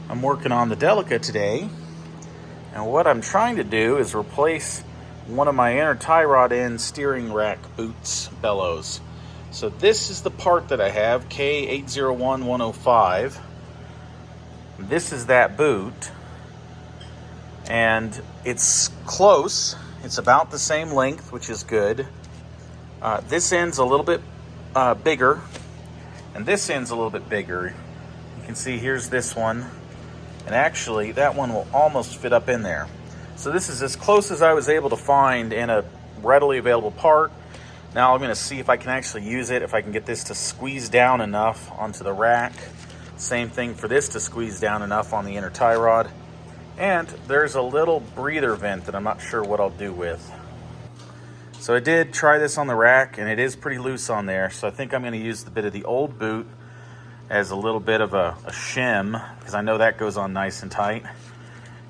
I'm working on the Delica today, and what I'm trying to do is replace one of my inner tie rod end steering rack boots bellows. So this is the part that I have, K80105. This is that boot, and it's close. It's about the same length, which is good. This end's a little bit bigger, and this end's a little bit bigger. You can see here's this one, and actually that one will almost fit up in there. So this is as close as I was able to find in a readily available part. Now I'm going to see if I can actually use it, if I can get this to squeeze down enough onto the rack. Same thing for this to squeeze down enough on the inner tie rod. And there's a little breather vent that I'm not sure what I'll do with. So I did try this on the rack, and it is pretty loose on there. So I think I'm going to use the bit of the old boot as a little bit of a shim, because I know that goes on nice and tight.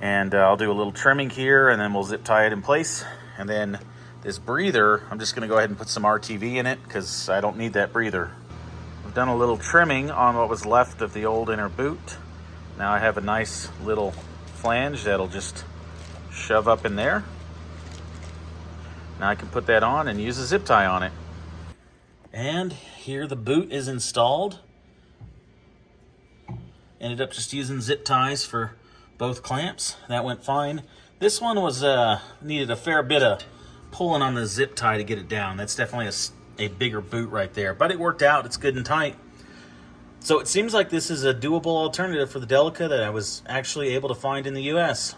And I'll do a little trimming here, and then we'll zip tie it in place. And then this breather, I'm just going to go ahead and put some RTV in it, because I don't need that breather. I've done a little trimming on what was left of the old inner boot. Now I have a nice little flange that'll just shove up in there. Now I can put that on and use a zip tie on it. And here the boot is installed. Ended up just using zip ties for both clamps. That went fine. This one was needed a fair bit of pulling on the zip tie to get it down. That's definitely a bigger boot right there, but it worked out. It's good and tight. So it seems like this is a doable alternative for the Delica that I was actually able to find in the US.